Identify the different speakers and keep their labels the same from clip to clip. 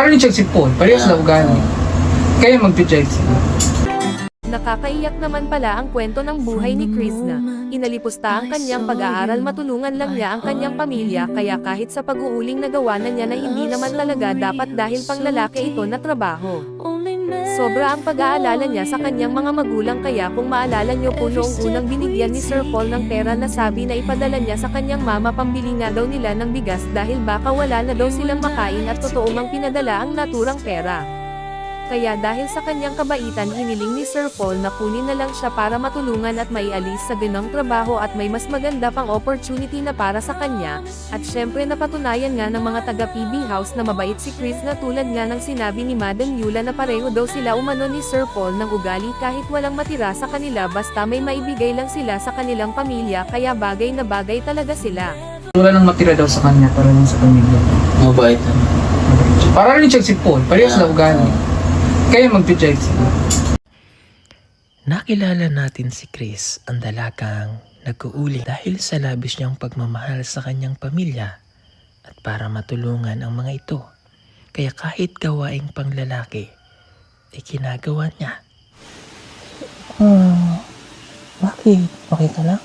Speaker 1: Parang yung si Paul, parehas na ugali. Kaya mag-jive sila.
Speaker 2: Nakakaiyak naman pala ang kwento ng buhay ni Krishna. Inalipusta ang kanyang pag-aaral, matulungan lang niya ang kanyang pamilya, kaya kahit sa pag-uuling nagawa na niya na hindi naman talaga dapat dahil pang lalaki ito na trabaho. Sobra ang pag-aalala niya sa kanyang mga magulang, kaya kung maalala niyo po noong unang binigyan ni Sir Paul ng pera na sabi na ipadala niya sa kanyang mama, pambili nga daw nila ng bigas dahil baka wala na daw silang makain, at totoo mang pinadala ang naturang pera. Kaya dahil sa kanyang kabaitan, hiniling ni Sir Paul na kunin na lang siya para matulungan at maialis sa ganong trabaho at may mas maganda pang opportunity na para sa kanya. At syempre napatunayan nga ng mga taga PB House na mabait si Chris, na tulad nga ng sinabi ni Madam Yula na pareho daw sila umano ni Sir Paul ng ugali, kahit walang matira sa kanila basta may maibigay lang sila sa kanilang pamilya, kaya bagay na bagay talaga sila.
Speaker 1: Wala nang matira daw sa kanya para lang sa pamilya.
Speaker 3: Mabait.
Speaker 1: Parang yung si Paul, parehas na ugali. Kaya mag-jive sila.
Speaker 4: Nakilala natin si Chris, ang dalagang nag-uuling dahil sa labis niyang pagmamahal sa kanyang pamilya at para matulungan ang mga ito. Kaya kahit gawaing panglalaki, ay ginagawa niya. Bakit? Okay ka lang?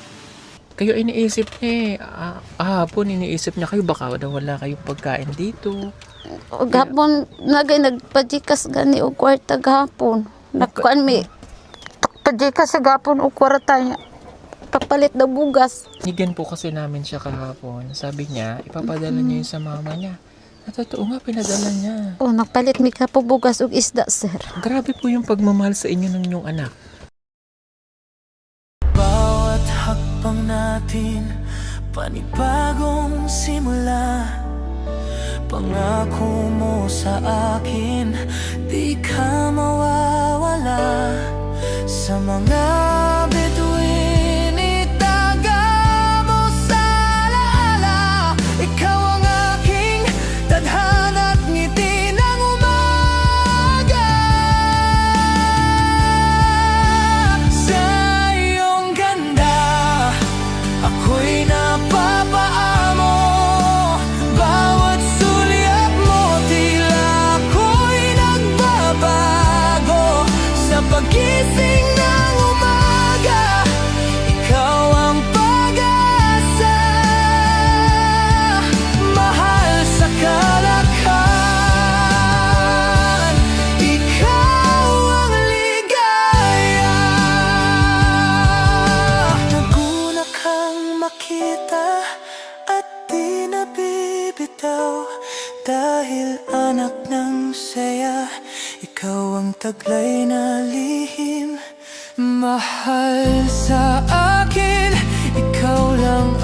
Speaker 4: Kayo iniisip niya hapon iniisip niya kayo baka wala kayong pagkain dito.
Speaker 5: O gapon nagpajikas gani og kwarta gapon. Nakuan mi pajikas sa gapon og kwarta niya. Papalit na bugas.
Speaker 4: Nigan po kasi namin siya kahapon. Sabi niya, ipapadala niya yun sa mama niya. At totoo nga, pinadala niya.
Speaker 5: O nagpalit mi ka po bugas og isda, sir.
Speaker 4: Grabe po yung pagmamahal sa inyo ng inyong anak.
Speaker 6: Bawat hakbang natin, panibagong simula. Pangako mo sa akin, di ka mawawala. Sa mga bituin, itaga mo sa alaala. Ikaw ang aking tadhana at ngiti ng umaga. Sa iyong ganda, ako'y napapaamo. Bawat sulyap mo, tila ako'y nagbabago. Sa pagising ng umaga, ikaw ang pag-asa. Mahal sa kalakhan, ikaw ang ligaya. Naguna kang makita at di nabibitaw, dahil anak ng saya, ikaw ang taglay na lihim. Mahal sa akin, ikaw lang